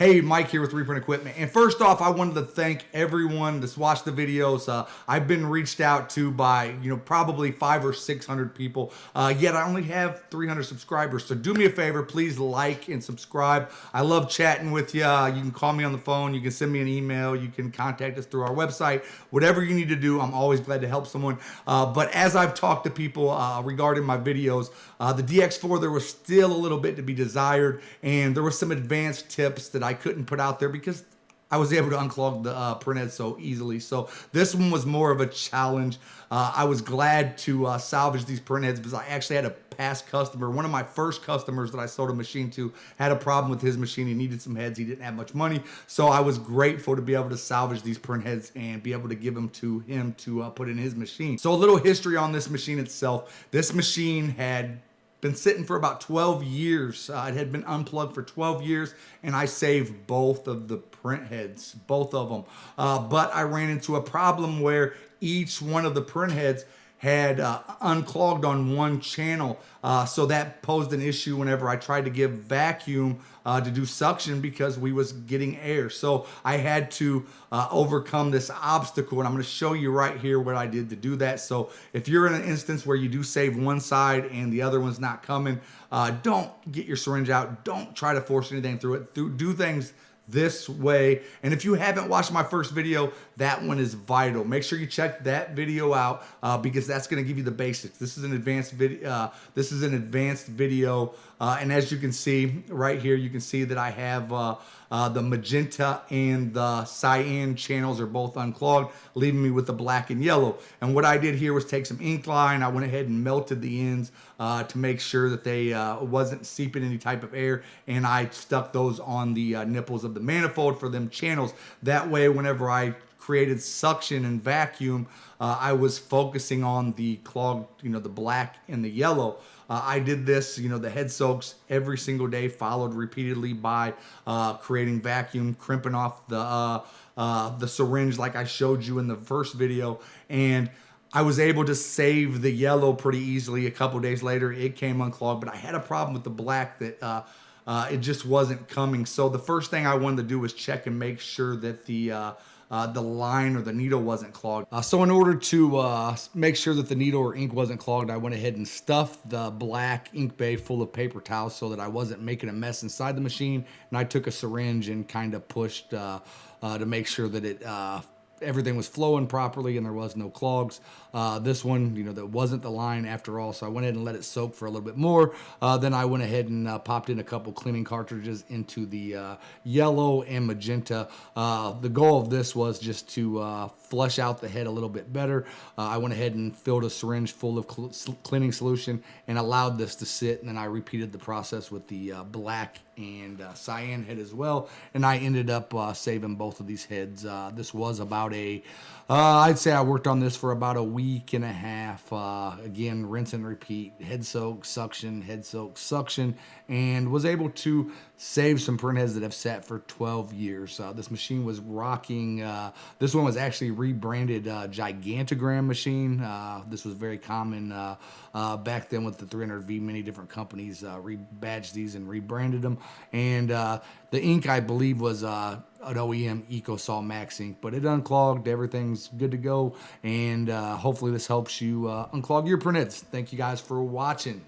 Hey, Mike here with Reprint Equipment. And first off, I wanted to thank everyone that's watched the videos. I've been reached out to by, probably 500 or 600 people. Yet I only have 300 subscribers. So do me a favor, please like and subscribe. I love chatting with you. You can call me on the phone. You can send me an email. You can contact us through our website. Whatever you need to do, I'm always glad to help someone. But as I've talked to people regarding my videos, the DX4, there was still a little bit to be desired. And there were some advanced tips that I couldn't put out there because I was able to unclog the printhead so easily. So this one was more of a challenge. I was glad to salvage these printheads because I actually had a past customer. One of my first customers that I sold a machine to had a problem with his machine. He needed some heads. He didn't have much money. So I was grateful to be able to salvage these printheads and be able to give them to him to put in his machine. So a little history on this machine itself. This machine had been sitting for about 12 years. It had been unplugged for 12 years, and I saved both of the print heads, both of them. But I ran into a problem where each one of the print heads had unclogged on one channel. So that posed an issue whenever I tried to give vacuum to do suction because we was getting air. So I had to overcome this obstacle, and I'm gonna show you right here what I did to do that. So if you're in an instance where you do save one side and the other one's not coming, don't get your syringe out. Don't try to force anything through it. Do things this way. And if you haven't watched my first video, that one is vital. Make sure you check that video out because that's going to give you the basics. This is an advanced video. And as you can see right here, you can see that I have the magenta and the cyan channels are both unclogged, leaving me with the black and yellow. And what I did here was take some ink line. I went ahead and melted the ends to make sure that they wasn't seeping any type of air, and I stuck those on the nipples of the manifold for them channels. That way, whenever I created suction and vacuum, I was focusing on the clogged, the black and the yellow. I did this, the head soaks every single day, followed repeatedly by creating vacuum, crimping off the syringe like I showed you in the first video. And I was able to save the yellow pretty easily. A couple days later, it came unclogged, but I had a problem with the black that it just wasn't coming. So the first thing I wanted to do was check and make sure that the line or the needle wasn't clogged. So in order to make sure that the needle or ink wasn't clogged, I went ahead and stuffed the black ink bay full of paper towels so that I wasn't making a mess inside the machine. And I took a syringe and kind of pushed to make sure that everything was flowing properly and there was no clogs. This one, that wasn't the line after all, so I went ahead and let it soak for a little bit more. Then I went ahead and popped in a couple cleaning cartridges into the yellow and magenta. The goal of this was just to flush out the head a little bit better. I went ahead and filled a syringe full of cleaning solution and allowed this to sit, and then I repeated the process with the black and cyan head as well, and I ended up saving both of these heads. This was about I'd say I worked on this for about a week and a half. Again, rinse and repeat, head soak, suction, and was able to save some printheads that have sat for 12 years. This machine was rocking. This one was actually rebranded Gigantogram machine. This was very common back then with the 300V. Many different companies rebadged these and rebranded them. And the ink, I believe, was an OEM EcoSol Max ink, but it unclogged. Everything's good to go. And hopefully this helps you unclog your printheads. Thank you guys for watching.